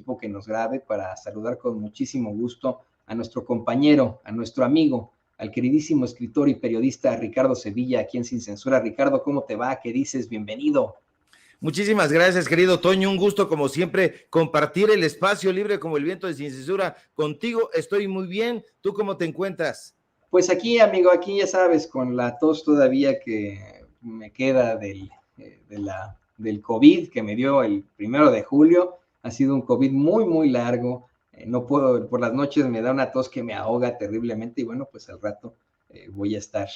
equipo que nos grabe para saludar con muchísimo gusto a nuestro compañero, a nuestro amigo, al queridísimo escritor y periodista Ricardo Sevilla, aquí en Sin Censura. Ricardo, ¿cómo te va? ¿Qué dices? Bienvenido. Muchísimas gracias, querido Toño. Un gusto, como siempre, compartir el espacio libre como el viento de Sin Censura contigo. Estoy muy bien. ¿Tú cómo te encuentras? Pues aquí, amigo, aquí ya sabes, con la tos todavía que me queda del COVID que me dio el 1 de julio. Ha sido un COVID muy, muy largo. No puedo, por las noches me da una tos que me ahoga terriblemente y bueno, pues al rato voy a estar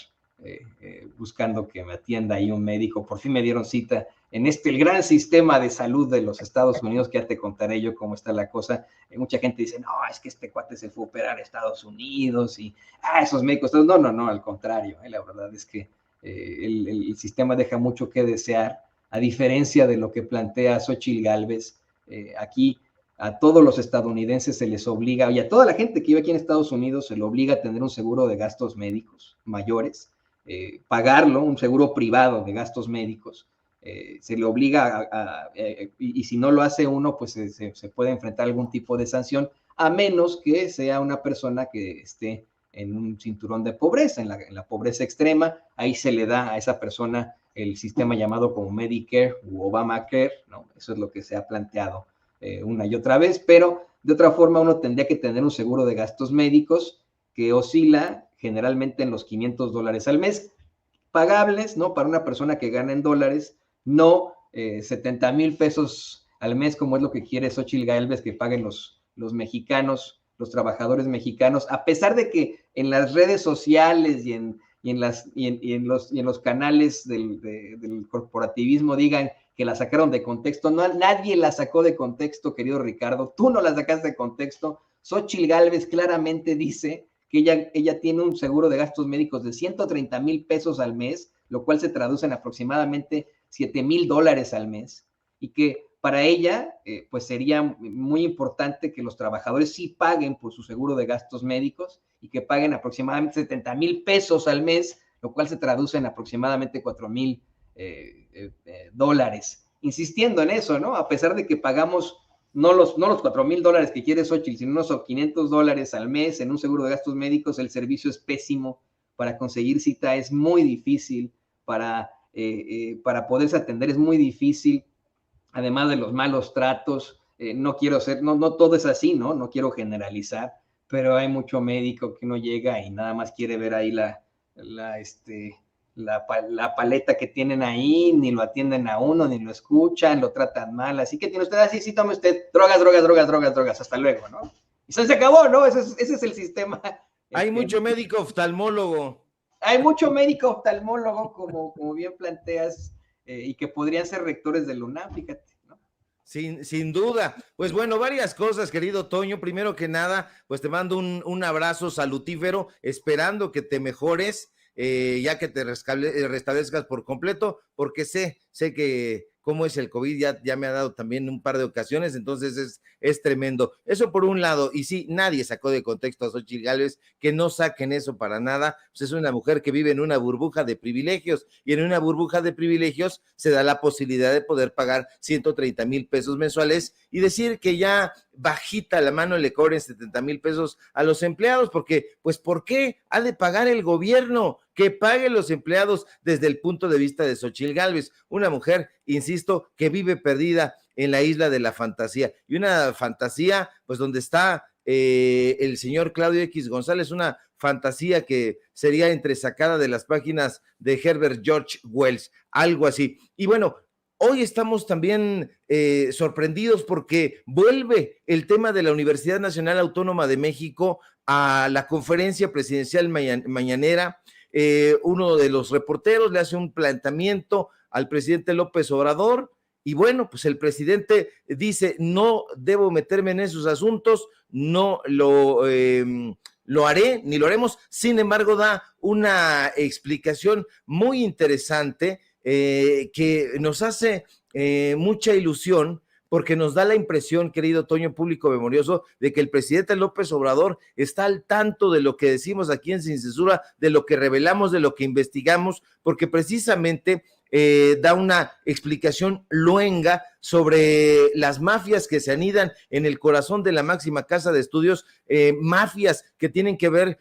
buscando que me atienda ahí un médico. Por fin me dieron cita en el gran sistema de salud de los Estados Unidos, que ya te contaré yo cómo está la cosa. Mucha gente dice, no, es que este cuate se fue a operar a Estados Unidos y, esos médicos. No, al contrario, la verdad es que el sistema deja mucho que desear, a diferencia de lo que plantea Xóchitl Gálvez. Aquí a todos los estadounidenses se les obliga, y a toda la gente que vive aquí en Estados Unidos se le obliga a tener un seguro de gastos médicos mayores, pagarlo, un seguro privado de gastos médicos. Se le obliga y si no lo hace uno, pues se puede enfrentar algún tipo de sanción, a menos que sea una persona que esté en un cinturón de pobreza, en la pobreza extrema. Ahí se le da a esa persona el sistema llamado como Medicare u Obamacare, ¿no? Eso es lo que se ha planteado una y otra vez, pero de otra forma uno tendría que tener un seguro de gastos médicos que oscila generalmente en los $500 al mes, pagables, ¿no? Para una persona que gana en dólares, no 70,000 pesos al mes, como es lo que quiere Xóchitl Gálvez que paguen los mexicanos, los trabajadores mexicanos, a pesar de que en las redes sociales y en los canales del corporativismo digan que la sacaron de contexto. No, nadie la sacó de contexto, querido Ricardo. Tú no la sacaste de contexto. Xóchitl Gálvez claramente dice que ella tiene un seguro de gastos médicos de 130,000 pesos al mes, lo cual se traduce en aproximadamente $7,000 al mes, y que para ella, pues sería muy importante que los trabajadores sí paguen por su seguro de gastos médicos y que paguen aproximadamente 70,000 pesos al mes, lo cual se traduce en aproximadamente $4,000. Insistiendo en eso, ¿no? A pesar de que pagamos no los $4,000 que quiere Xóchitl, sino unos $500 al mes en un seguro de gastos médicos, el servicio es pésimo. Para conseguir cita es muy difícil, para poderse atender es muy difícil, además de los malos tratos. No quiero ser, no todo es así, ¿no? No quiero generalizar, pero hay mucho médico que no llega y nada más quiere ver ahí la paleta que tienen ahí, ni lo atienden a uno, ni lo escuchan, lo tratan mal. Así que tiene usted, así, sí, tome usted drogas, hasta luego, ¿no? Y se acabó, ¿no? Ese es el sistema. Hay mucho médico oftalmólogo. Hay mucho médico oftalmólogo, como bien planteas, y que podrían ser rectores de la UNAM, fíjate, ¿no? Sin duda. Pues bueno, varias cosas, querido Toño. Primero que nada, pues te mando un abrazo salutífero, esperando que te mejores, ya que te restablezcas por completo, porque sé que cómo es el COVID, ya me ha dado también un par de ocasiones, entonces es tremendo. Eso por un lado, y sí, nadie sacó de contexto a Xóchitl Gálvez, que no saquen eso para nada. Pues es una mujer que vive en una burbuja de privilegios, y en una burbuja de privilegios se da la posibilidad de poder pagar 130,000 pesos mensuales y decir que ya bajita la mano le cobren 70,000 pesos a los empleados, porque pues ¿por qué ha de pagar el gobierno? Que paguen los empleados desde el punto de vista de Xóchitl Gálvez, una mujer, insisto, que vive perdida en la isla de la fantasía, y una fantasía pues donde está el señor Claudio X González, una fantasía que sería entresacada de las páginas de Herbert George Wells, algo así. Y bueno, hoy estamos también sorprendidos porque vuelve el tema de la Universidad Nacional Autónoma de México a la conferencia presidencial mañanera. Uno de los reporteros le hace un planteamiento al presidente López Obrador y bueno, pues el presidente dice, no debo meterme en esos asuntos, no lo haré, ni lo haremos. Sin embargo, da una explicación muy interesante que nos hace mucha ilusión, porque nos da la impresión, querido Toño, público memorioso, de que el presidente López Obrador está al tanto de lo que decimos aquí en Sin Censura, de lo que revelamos, de lo que investigamos, porque precisamente da una explicación luenga sobre las mafias que se anidan en el corazón de la máxima casa de estudios, mafias que tienen que ver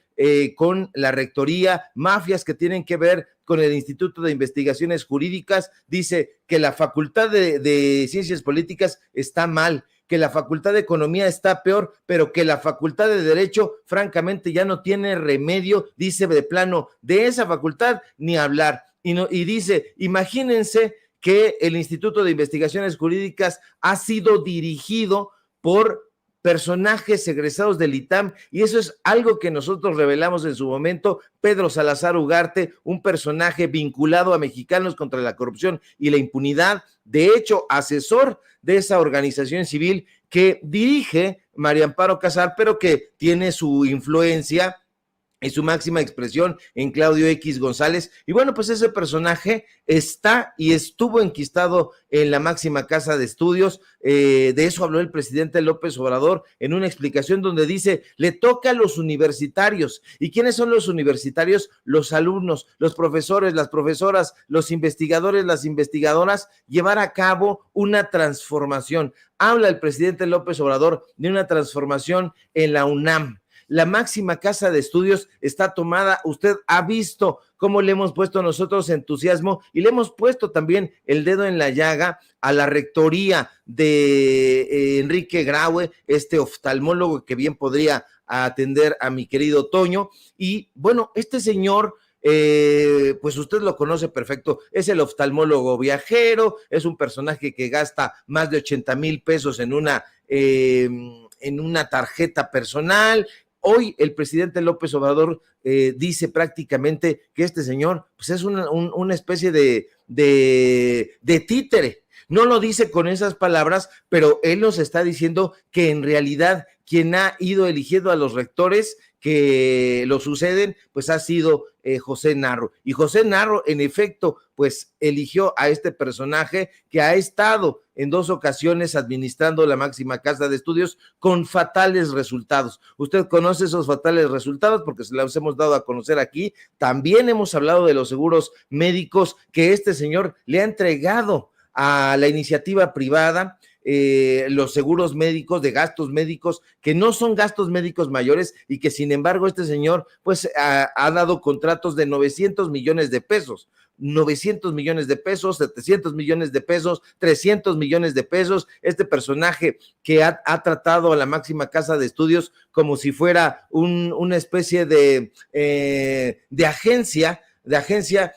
con la rectoría, mafias que tienen que ver con el Instituto de Investigaciones Jurídicas. Dice que la Facultad de Ciencias Políticas está mal, que la Facultad de Economía está peor, pero que la Facultad de Derecho, francamente, ya no tiene remedio. Dice de plano, de esa facultad ni hablar. Y dice, imagínense que el Instituto de Investigaciones Jurídicas ha sido dirigido por personajes egresados del ITAM, y eso es algo que nosotros revelamos en su momento. Pedro Salazar Ugarte, un personaje vinculado a Mexicanos contra la Corrupción y la Impunidad, de hecho, asesor de esa organización civil que dirige María Amparo Casar, pero que tiene su influencia y su máxima expresión en Claudio X González. Y bueno, pues ese personaje está y estuvo enquistado en la máxima casa de estudios. De eso habló el presidente López Obrador en una explicación donde dice, le toca a los universitarios. ¿Y quiénes son los universitarios? Los alumnos, los profesores, las profesoras, los investigadores, las investigadoras, llevar a cabo una transformación. Habla el presidente López Obrador de una transformación en la UNAM. La máxima casa de estudios está tomada. Usted ha visto cómo le hemos puesto nosotros entusiasmo y le hemos puesto también el dedo en la llaga a la rectoría de Enrique Graue, este oftalmólogo que bien podría atender a mi querido Toño. Y bueno, este señor, pues usted lo conoce perfecto, es el oftalmólogo viajero, es un personaje que gasta más de 80,000 pesos en una tarjeta personal. Hoy el presidente López Obrador dice prácticamente que este señor pues es una especie de títere. No lo dice con esas palabras, pero él nos está diciendo que en realidad quien ha ido eligiendo a los rectores que lo suceden, pues ha sido José Narro. Y José Narro, en efecto, pues eligió a este personaje que ha estado en 2 ocasiones administrando la máxima casa de estudios con fatales resultados. Usted conoce esos fatales resultados porque se los hemos dado a conocer aquí. También hemos hablado de los seguros médicos que este señor le ha entregado a la iniciativa privada, los seguros médicos de gastos médicos que no son gastos médicos mayores y que sin embargo este señor pues ha dado contratos de 900 millones de pesos, 900 millones de pesos, 700 millones de pesos, 300 millones de pesos. Este personaje que ha tratado a la máxima casa de estudios como si fuera una especie de agencia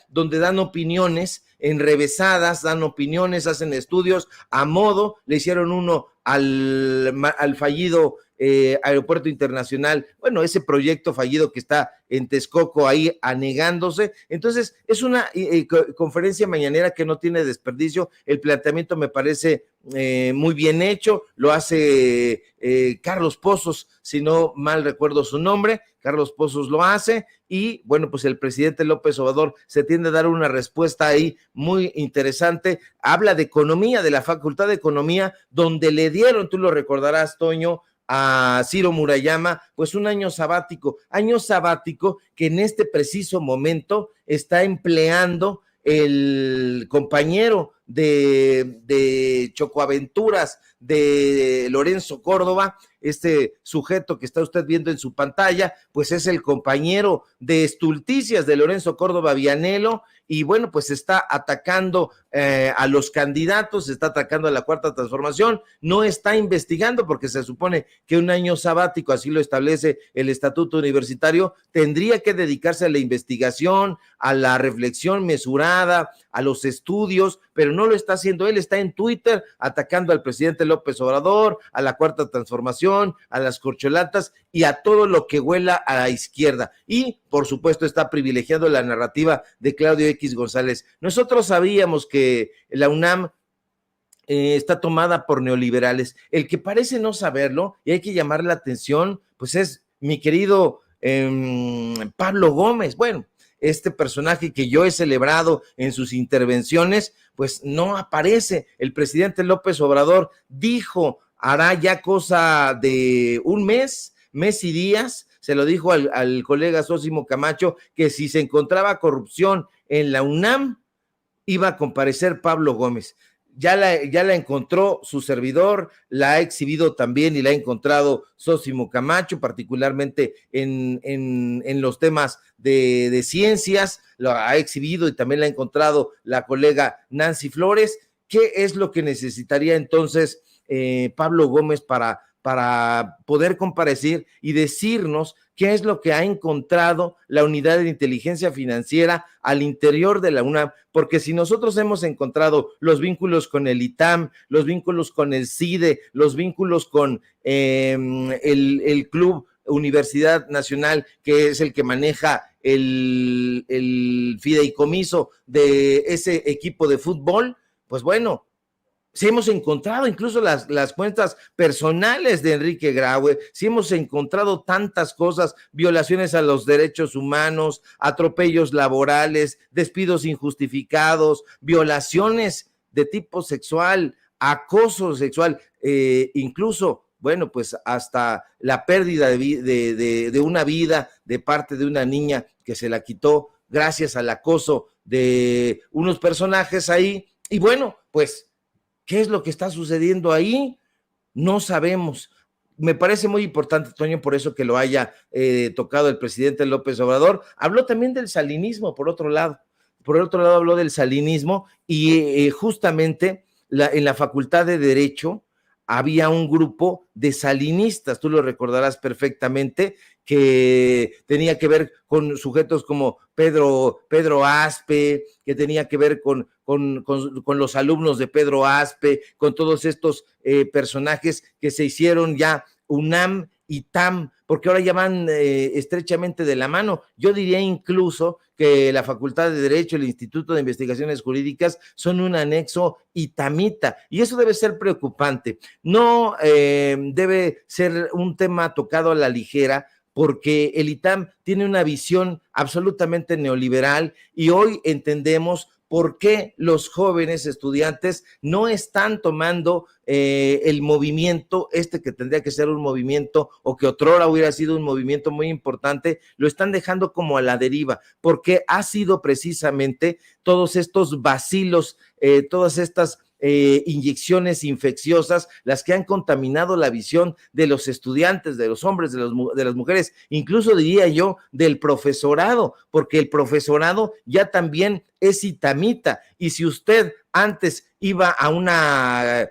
donde dan opiniones enrevesadas, dan opiniones, hacen estudios a modo. Le hicieron uno al fallido Aeropuerto Internacional, bueno, ese proyecto fallido que está en Texcoco ahí anegándose. Entonces es una conferencia mañanera que no tiene desperdicio. El planteamiento me parece muy bien hecho, lo hace Carlos Pozos, si no mal recuerdo su nombre. Carlos Pozos lo hace y bueno, pues el presidente López Obrador se tiende a dar una respuesta ahí muy interesante. Habla de economía, de la Facultad de Economía, donde le dieron, tú lo recordarás, Toño, a Ciro Murayama, pues un año sabático que en este preciso momento está empleando el compañero de Chocoaventuras de Lorenzo Córdoba. Este sujeto que está usted viendo en su pantalla, pues es el compañero de Estulticias de Lorenzo Córdoba Vianello, y bueno, pues está atacando a los candidatos, está atacando a la Cuarta Transformación, no está investigando porque se supone que un año sabático, así lo establece el estatuto universitario, tendría que dedicarse a la investigación, a la reflexión mesurada, a los estudios, pero no lo está haciendo. Él está en Twitter atacando al presidente López Obrador, a la Cuarta Transformación, a las corcholatas y a todo lo que huela a la izquierda. Y, por supuesto, está privilegiando la narrativa de Claudio X González. Nosotros sabíamos que la UNAM está tomada por neoliberales. El que parece no saberlo, y hay que llamarle la atención, pues es mi querido Pablo Gómez. Bueno, este personaje que yo he celebrado en sus intervenciones, pues no aparece. El presidente López Obrador dijo, hará ya cosa de un mes y días, se lo dijo al colega Sósimo Camacho, que si se encontraba corrupción en la UNAM, iba a comparecer Pablo Gómez. Ya la encontró su servidor, la ha exhibido también y la ha encontrado Sósimo Camacho, particularmente en los temas de ciencias, lo ha exhibido y también la ha encontrado la colega Nancy Flores. ¿Qué es lo que necesitaría entonces Pablo Gómez para poder comparecer y decirnos qué es lo que ha encontrado la unidad de inteligencia financiera al interior de la UNAM? Porque si nosotros hemos encontrado los vínculos con el ITAM, los vínculos con el CIDE, los vínculos con el Club Universidad Nacional, que es el que maneja el fideicomiso de ese equipo de fútbol, pues bueno, si hemos encontrado incluso las cuentas personales de Enrique Graue, si hemos encontrado tantas cosas, violaciones a los derechos humanos, atropellos laborales, despidos injustificados, violaciones de tipo sexual, acoso sexual, incluso, bueno, pues hasta la pérdida de una vida de parte de una niña que se la quitó gracias al acoso de unos personajes ahí. Y bueno, pues, ¿qué es lo que está sucediendo ahí? No sabemos. Me parece muy importante, Toño, por eso que lo haya tocado el presidente López Obrador. Habló también del salinismo, por otro lado. Por otro lado, habló del salinismo y justamente en la Facultad de Derecho había un grupo de salinistas, tú lo recordarás perfectamente, que tenía que ver con sujetos como Pedro Aspe, que tenía que ver con los alumnos de Pedro Aspe, con todos estos personajes que se hicieron ya UNAM y TAM, porque ahora ya van estrechamente de la mano. Yo diría incluso que la Facultad de Derecho, el Instituto de Investigaciones Jurídicas son un anexo itamita, y eso debe ser preocupante. No debe ser un tema tocado a la ligera, porque el ITAM tiene una visión absolutamente neoliberal y hoy entendemos por qué los jóvenes estudiantes no están tomando el movimiento, que tendría que ser un movimiento o que otrora hubiera sido un movimiento muy importante, lo están dejando como a la deriva, porque ha sido precisamente todos estos vacilos, todas estas inyecciones infecciosas, las que han contaminado la visión de los estudiantes, de los hombres, de las mujeres, incluso diría yo del profesorado, porque el profesorado ya también es itamita, y si usted antes iba a una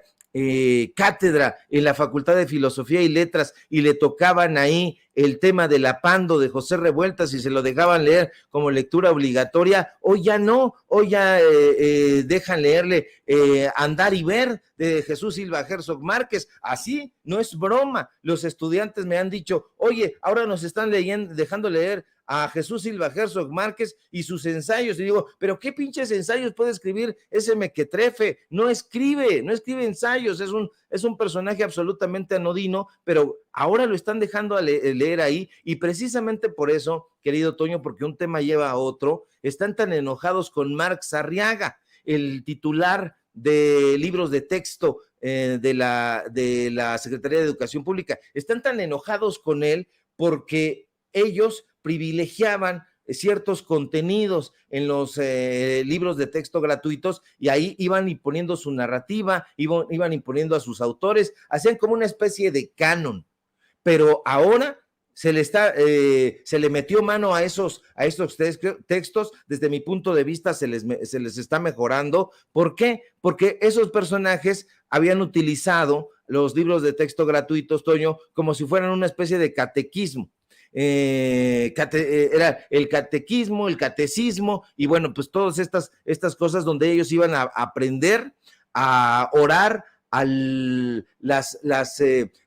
cátedra en la Facultad de Filosofía y Letras y le tocaban ahí el tema del apando de José Revueltas y se lo dejaban leer como lectura obligatoria, hoy ya no, hoy ya dejan leerle Andar y Ver de Jesús Silva Herzog Márquez. Así no es broma, los estudiantes me han dicho, oye, ahora nos están dejando leer a Jesús Silva Herzog Márquez y sus ensayos, y digo, pero qué pinches ensayos puede escribir ese mequetrefe, no escribe ensayos, es un personaje absolutamente anodino, pero ahora lo están dejando leer ahí, y precisamente por eso, querido Toño, porque un tema lleva a otro, están tan enojados con Marx Arriaga, el titular de libros de texto de la Secretaría de Educación Pública, están tan enojados con él porque ellos privilegiaban ciertos contenidos en los libros de texto gratuitos y ahí iban imponiendo su narrativa, iban imponiendo a sus autores, hacían como una especie de canon, pero ahora se le metió mano a estos textos. Desde mi punto de vista se les está mejorando. ¿Por qué? Porque esos personajes habían utilizado los libros de texto gratuitos, Toño, como si fueran una especie de catequismo. Era el catequismo, el catecismo, y bueno, pues todas estas cosas donde ellos iban a aprender a orar, valga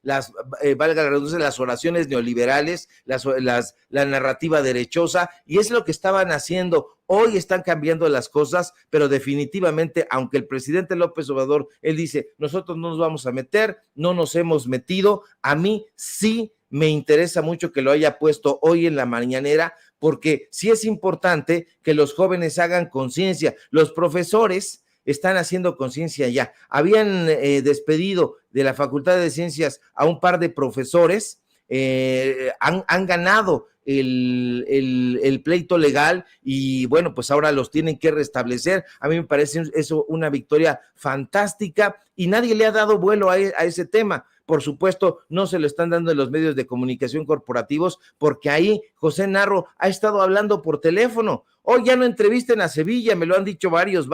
la redundancia, las oraciones neoliberales, la narrativa derechosa, y es lo que estaban haciendo. Hoy están cambiando las cosas, pero definitivamente, aunque el presidente López Obrador, él dice, nosotros no nos vamos a meter, no nos hemos metido, a mí sí me interesa mucho que lo haya puesto hoy en la mañanera, porque sí es importante que los jóvenes hagan conciencia. Los profesores están haciendo conciencia ya. Habían despedido de la Facultad de Ciencias a un par de profesores han ganado el pleito legal y bueno, pues ahora los tienen que restablecer. A mí me parece eso una victoria fantástica y nadie le ha dado vuelo a ese tema. Por supuesto, no se lo están dando en los medios de comunicación corporativos porque ahí José Narro ha estado hablando por teléfono. Hoy ya no entrevisten a Sevilla, me lo han dicho varios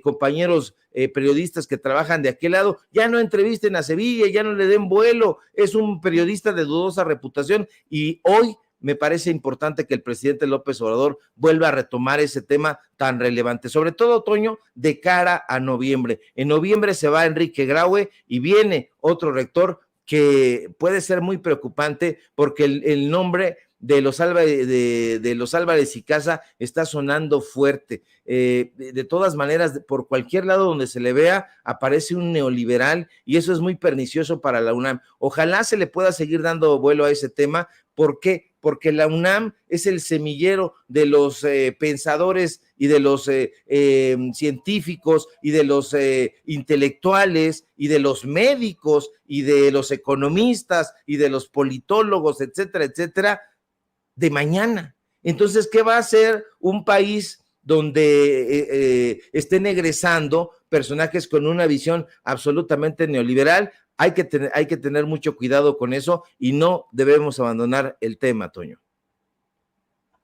compañeros periodistas que trabajan de aquel lado, ya no entrevisten a Sevilla, ya no le den vuelo, es un periodista de dudosa reputación y hoy me parece importante que el presidente López Obrador vuelva a retomar ese tema tan relevante, sobre todo, Toño, de cara a noviembre. En noviembre se va Enrique Graue y viene otro rector que puede ser muy preocupante porque el nombre de los Álvarez y Casa está sonando fuerte. De todas maneras, por cualquier lado donde se le vea, aparece un neoliberal y eso es muy pernicioso para la UNAM. Ojalá se le pueda seguir dando vuelo a ese tema. ¿Por qué? Porque la UNAM es el semillero de los pensadores y de los científicos y de los intelectuales y de los médicos y de los economistas y de los politólogos, etcétera, etcétera, de mañana. Entonces, ¿qué va a hacer un país donde estén egresando personajes con una visión absolutamente neoliberal? Hay que tener mucho cuidado con eso y no debemos abandonar el tema, Toño.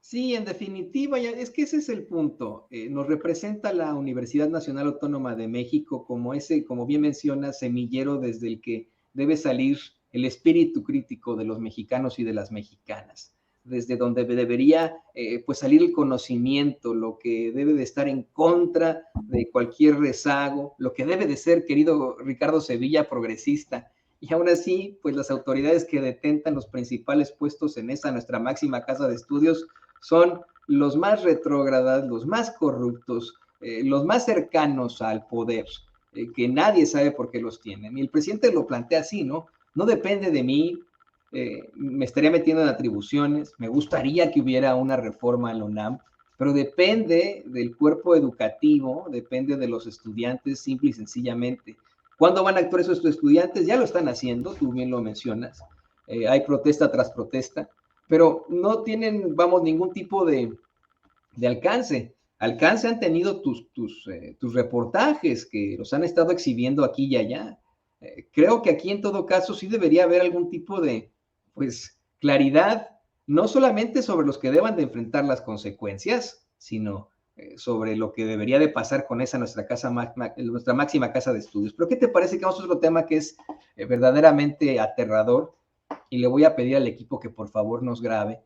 Sí, en definitiva, es que ese es el punto. Nos representa la Universidad Nacional Autónoma de México como ese, como bien menciona, semillero desde el que debe salir el espíritu crítico de los mexicanos y de las mexicanas, desde donde debería pues salir el conocimiento, lo que debe de estar en contra de cualquier rezago, lo que debe de ser, querido Ricardo Sevilla, progresista. Y aún así, pues las autoridades que detentan los principales puestos en esa nuestra máxima casa de estudios son los más retrógradas, los más corruptos, los más cercanos al poder, que nadie sabe por qué los tienen. Y el presidente lo plantea así, ¿no? No depende de mí, me estaría metiendo en atribuciones, me gustaría que hubiera una reforma en la UNAM, pero depende del cuerpo educativo, depende de los estudiantes, simple y sencillamente. ¿Cuándo van a actuar esos estudiantes? Ya lo están haciendo, tú bien lo mencionas. Hay protesta tras protesta, pero no tienen, vamos, ningún tipo de alcance. Alcance han tenido tus reportajes que los han estado exhibiendo aquí y allá. Creo que aquí en todo caso sí debería haber algún tipo de, pues, claridad, no solamente sobre los que deban de enfrentar las consecuencias, sino sobre lo que debería de pasar con esa nuestra máxima casa de estudios. Pero ¿qué te parece que vamos a otro tema que es verdaderamente aterrador? Y le voy a pedir al equipo que por favor nos grabe.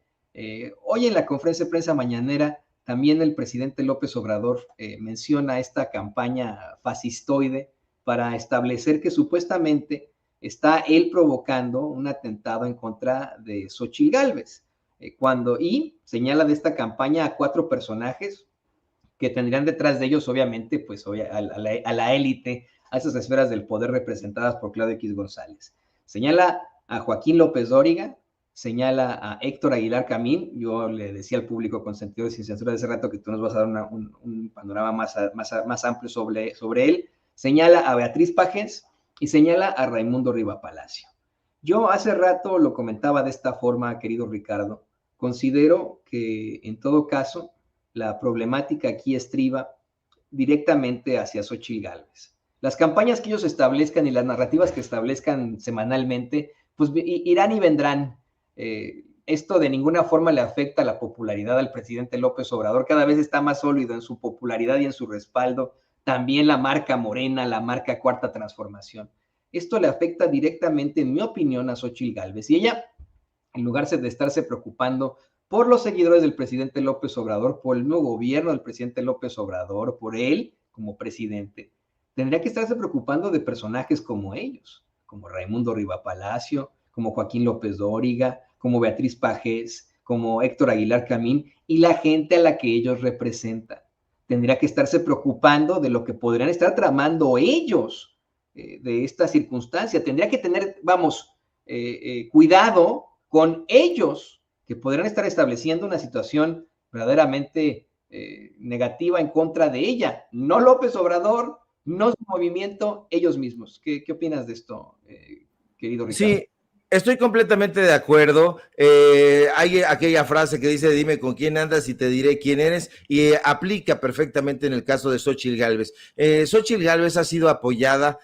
Hoy en la conferencia de prensa mañanera, también el presidente López Obrador menciona esta campaña fascistoide para establecer que supuestamente está él provocando un atentado en contra de Xóchitl Gálvez. Y señala de esta campaña a 4 personajes que tendrían detrás de ellos, obviamente, pues a la élite, a esas esferas del poder representadas por Claudio X González. Señala a Joaquín López Dóriga, señala a Héctor Aguilar Camín. Yo le decía al público con sentido de sin censura de ese rato que tú nos vas a dar un panorama más amplio sobre él. Señala a Beatriz Pajés y señala a Raimundo Riva Palacio. Yo hace rato lo comentaba de esta forma, querido Ricardo. Considero que en todo caso la problemática aquí estriba directamente hacia Xóchitl Gálvez. Las campañas que ellos establezcan y las narrativas que establezcan semanalmente, pues irán y vendrán. Esto de ninguna forma le afecta a la popularidad al presidente López Obrador. Cada vez está más sólido en su popularidad y en su respaldo. También la marca Morena, la marca Cuarta Transformación. Esto le afecta directamente, en mi opinión, a Xóchitl Gálvez. Y ella, en lugar de estarse preocupando por los seguidores del presidente López Obrador, por el nuevo gobierno del presidente López Obrador, por él como presidente, tendría que estarse preocupando de personajes como ellos, como Raimundo Riva Palacio, como Joaquín López Dóriga, como Beatriz Pajés, como Héctor Aguilar Camín y la gente a la que ellos representan. Tendría que estarse preocupando de lo que podrían estar tramando ellos de esta circunstancia. Tendría que tener, cuidado con ellos, que podrían estar estableciendo una situación verdaderamente negativa en contra de ella. No López Obrador, no su movimiento, ellos mismos. ¿Qué opinas de esto, querido Ricardo? Sí, Estoy completamente de acuerdo. Hay aquella frase que dice, dime con quién andas y te diré quién eres, y aplica perfectamente en el caso de Xóchitl Gálvez. Xóchitl Gálvez ha sido apoyada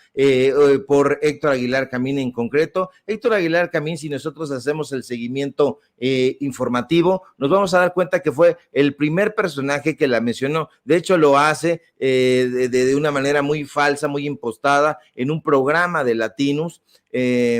por Héctor Aguilar Camín en concreto. Héctor Aguilar Camín, si nosotros hacemos el seguimiento informativo, nos vamos a dar cuenta que fue el primer personaje que la mencionó. De hecho, lo hace de una manera muy falsa, muy impostada, en un programa de Latinos.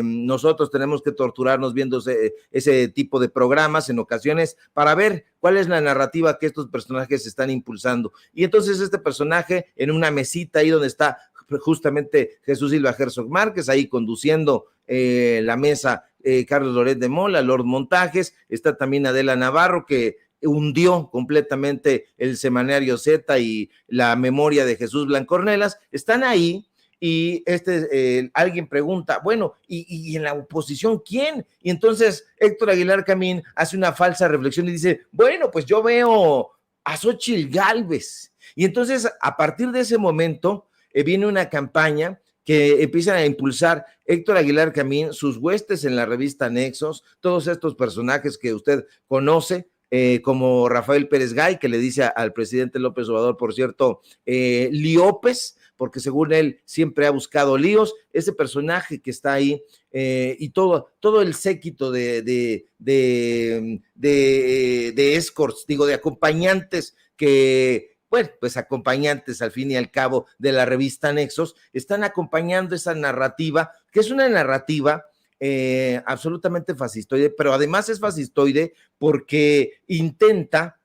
Nosotros tenemos que torturarnos viendo ese tipo de programas en ocasiones para ver cuál es la narrativa que estos personajes están impulsando. Y entonces este personaje en una mesita ahí donde está justamente Jesús Silva Herzog Márquez, ahí conduciendo la mesa, Carlos Loret de Mola, Lord Montajes, está también Adela Navarro, que hundió completamente el semanario Z y la memoria de Jesús Blancornelas, están ahí. Y alguien pregunta, bueno, ¿y en la oposición quién? Y entonces Héctor Aguilar Camín hace una falsa reflexión y dice, bueno, pues yo veo a Xóchitl Gálvez. Y entonces a partir de ese momento viene una campaña que empiezan a impulsar Héctor Aguilar Camín, sus huestes en la revista Nexos, todos estos personajes que usted conoce, como Rafael Pérez Gay, que le dice al presidente López Obrador, por cierto, Liópez, porque según él siempre ha buscado líos, ese personaje que está ahí y todo el séquito de escorts, digo, de acompañantes que, bueno, pues acompañantes al fin y al cabo de la revista Nexos, están acompañando esa narrativa, que es una narrativa absolutamente fascistoide, pero además es fascistoide porque intenta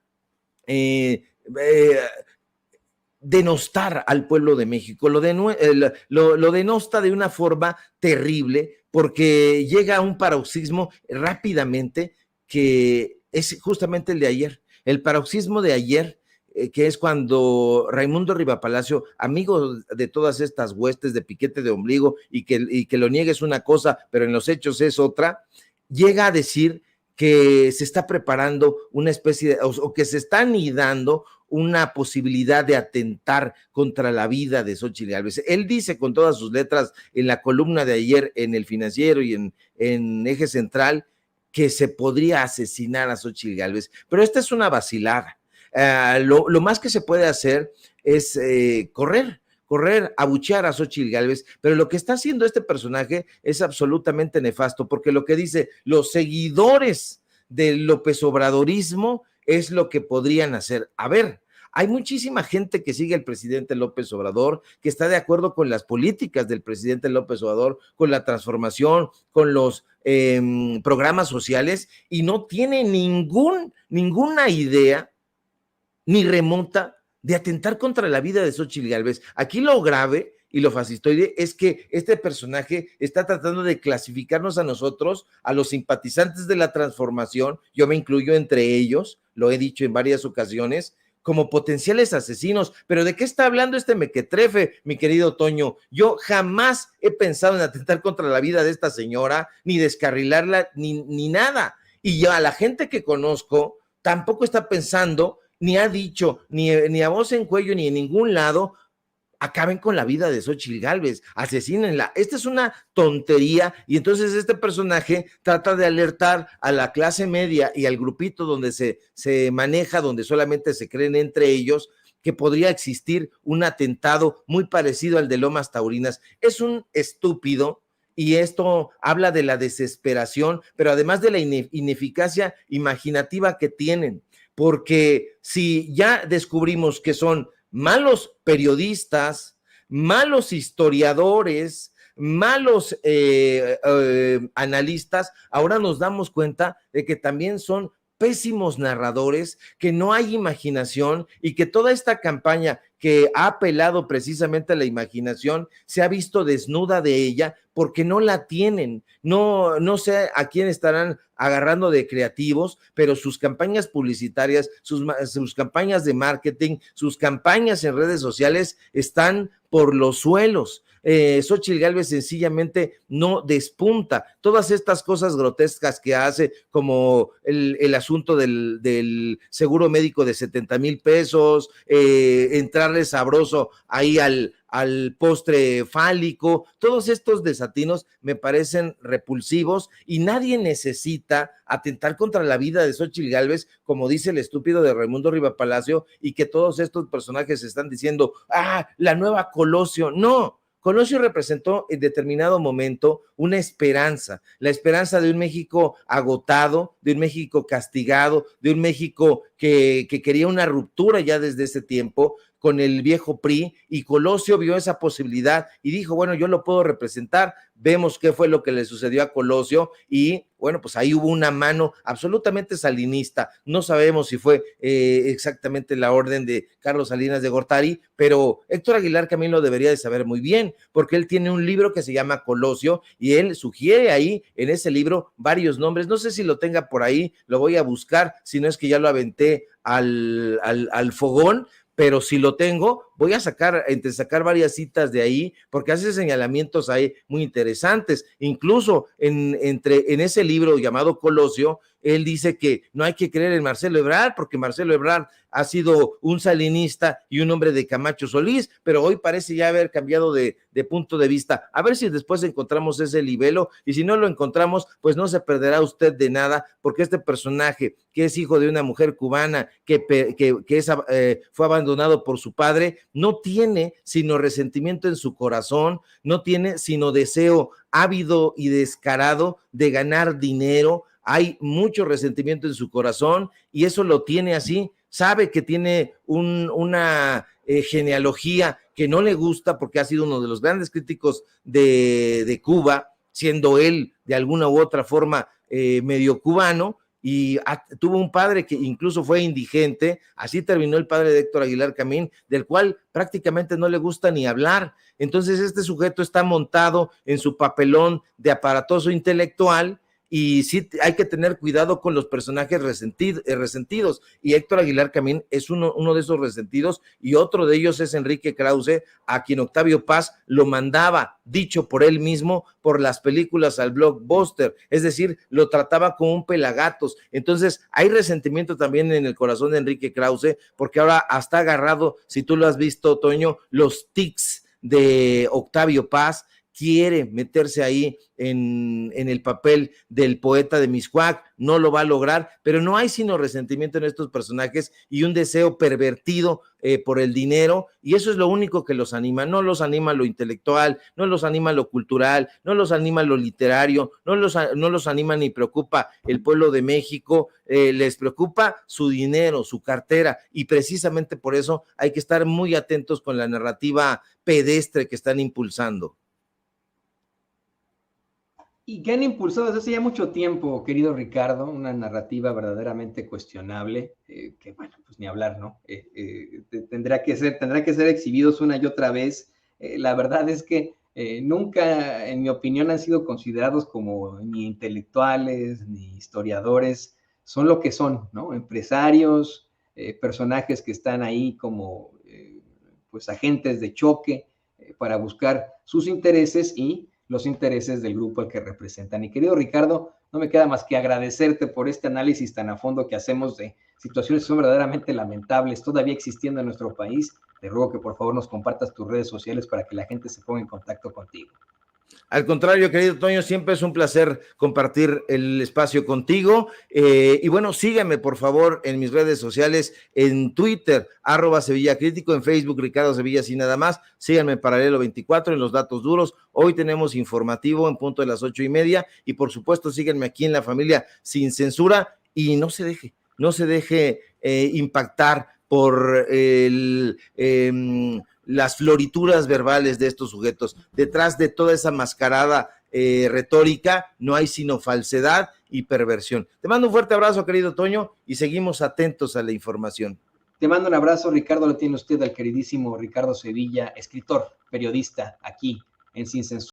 denostar al pueblo de México, lo denosta de una forma terrible porque llega a un paroxismo rápidamente que es justamente el de ayer, el paroxismo de ayer, que es cuando Raimundo Rivapalacio, amigo de todas estas huestes de piquete de ombligo y que lo niegue es una cosa, pero en los hechos es otra, llega a decir que se está preparando una especie de, o que se está anidando una posibilidad de atentar contra la vida de Xóchitl Gálvez. Él dice con todas sus letras en la columna de ayer en El Financiero y en Eje Central que se podría asesinar a Xóchitl Gálvez, pero esta es una vacilada. Lo más que se puede hacer es correr, abuchear a Xóchitl Gálvez, pero lo que está haciendo este personaje es absolutamente nefasto, porque lo que dice los seguidores del López Obradorismo es lo que podrían hacer. A ver, hay muchísima gente que sigue al presidente López Obrador, que está de acuerdo con las políticas del presidente López Obrador, con la transformación, con los programas sociales, y no tiene ninguna idea ni remota de atentar contra la vida de Xóchitl Gálvez. Aquí lo grave y lo fascistoide es que este personaje está tratando de clasificarnos a nosotros, a los simpatizantes de la transformación, yo me incluyo entre ellos, lo he dicho en varias ocasiones, como potenciales asesinos. Pero ¿de qué está hablando este mequetrefe, mi querido Toño? Yo jamás he pensado en atentar contra la vida de esta señora, ni descarrilarla, ni nada. Y yo a la gente que conozco tampoco está pensando, ni ha dicho, ni a voz en cuello, ni en ningún lado, acaben con la vida de Xóchitl Gálvez, asesínenla. Esta es una tontería, y entonces este personaje trata de alertar a la clase media y al grupito donde se maneja, donde solamente se creen entre ellos, que podría existir un atentado muy parecido al de Lomas Taurinas. Es un estúpido, y esto habla de la desesperación, pero además de la ineficacia imaginativa que tienen, porque si ya descubrimos que son malos periodistas, malos historiadores, malos analistas, ahora nos damos cuenta de que también son pésimos narradores, que no hay imaginación y que toda esta campaña que ha apelado precisamente a la imaginación se ha visto desnuda de ella porque no la tienen. No sé a quién estarán agarrando de creativos, pero sus campañas publicitarias, sus campañas de marketing, sus campañas en redes sociales están por los suelos. Xóchitl Gálvez sencillamente no despunta. Todas estas cosas grotescas que hace, como el asunto del seguro médico de 70,000 pesos, entrarle sabroso ahí al al postre fálico. Todos estos desatinos me parecen repulsivos y nadie necesita atentar contra la vida de Xóchitl Gálvez, como dice el estúpido de Raimundo Rivapalacio, y que todos estos personajes están diciendo, la nueva Colosio. No, Colosio representó en determinado momento una esperanza, la esperanza de un México agotado, de un México castigado, de un México que quería una ruptura ya desde ese tiempo con el viejo PRI, y Colosio vio esa posibilidad y dijo, bueno, yo lo puedo representar. Vemos qué fue lo que le sucedió a Colosio y bueno, pues ahí hubo una mano absolutamente salinista. No sabemos si fue exactamente la orden de Carlos Salinas de Gortari, pero Héctor Aguilar Camín lo debería de saber muy bien, porque él tiene un libro que se llama Colosio y él sugiere ahí en ese libro varios nombres. No sé si lo tenga por ahí, lo voy a buscar, si no es que ya lo aventé al fogón, pero si lo tengo, voy a sacar varias citas de ahí, porque hace señalamientos ahí muy interesantes. Incluso en ese libro llamado Colosio, él dice que no hay que creer en Marcelo Ebrard, porque Marcelo Ebrard ha sido un salinista y un hombre de Camacho Solís, pero hoy parece ya haber cambiado de punto de vista. A ver si después encontramos ese libelo, y si no lo encontramos, pues no se perderá usted de nada, porque este personaje, que es hijo de una mujer cubana, que fue abandonado por su padre, no tiene sino resentimiento en su corazón, no tiene sino deseo ávido y descarado de ganar dinero. Hay mucho resentimiento en su corazón y eso lo tiene así. Sabe que tiene una genealogía que no le gusta, porque ha sido uno de los grandes críticos de Cuba, siendo él de alguna u otra forma medio cubano, y tuvo un padre que incluso fue indigente. Así terminó el padre de Héctor Aguilar Camín, del cual prácticamente no le gusta ni hablar. Entonces este sujeto está montado en su papelón de aparatoso intelectual, y sí hay que tener cuidado con los personajes resentidos, y Héctor Aguilar Camín es uno de esos resentidos, y otro de ellos es Enrique Krause, a quien Octavio Paz lo mandaba, dicho por él mismo, por las películas al blockbuster, es decir, lo trataba como un pelagatos. Entonces hay resentimiento también en el corazón de Enrique Krause, porque ahora hasta agarrado, si tú lo has visto, Toño, los tics de Octavio Paz, quiere meterse ahí en el papel del poeta de Mixcoac, no lo va a lograr, pero no hay sino resentimiento en estos personajes y un deseo pervertido por el dinero, y eso es lo único que los anima. No los anima lo intelectual, no los anima lo cultural, no los anima lo literario, no los anima ni preocupa el pueblo de México, les preocupa su dinero, su cartera, y precisamente por eso hay que estar muy atentos con la narrativa pedestre que están impulsando. Y que han impulsado desde hace ya mucho tiempo, querido Ricardo, una narrativa verdaderamente cuestionable, que bueno, pues ni hablar, ¿no? Tendrá que ser exhibidos una y otra vez. La verdad es que nunca, en mi opinión, han sido considerados como ni intelectuales, ni historiadores. Son lo que son, ¿no? Empresarios, personajes que están ahí como pues agentes de choque para buscar sus intereses y los intereses del grupo al que representan. Y querido Ricardo, no me queda más que agradecerte por este análisis tan a fondo que hacemos de situaciones que son verdaderamente lamentables todavía existiendo en nuestro país. Te ruego que por favor nos compartas tus redes sociales para que la gente se ponga en contacto contigo. Al contrario, querido Toño, siempre es un placer compartir el espacio contigo. Y bueno, síganme por favor en mis redes sociales, en Twitter, @SevillaCrítico, en Facebook, Ricardo Sevilla, sin nada más. Síganme en Paralelo 24, en los datos duros. Hoy tenemos informativo en punto de las 8:30, y por supuesto síganme aquí en La Familia Sin Censura, y no se deje impactar por las florituras verbales de estos sujetos. Detrás de toda esa mascarada retórica no hay sino falsedad y perversión. Te mando un fuerte abrazo, querido Toño, y seguimos atentos a la información. Te mando un abrazo, Ricardo. Lo tiene usted al queridísimo Ricardo Sevilla, escritor, periodista, aquí en Sin Censura.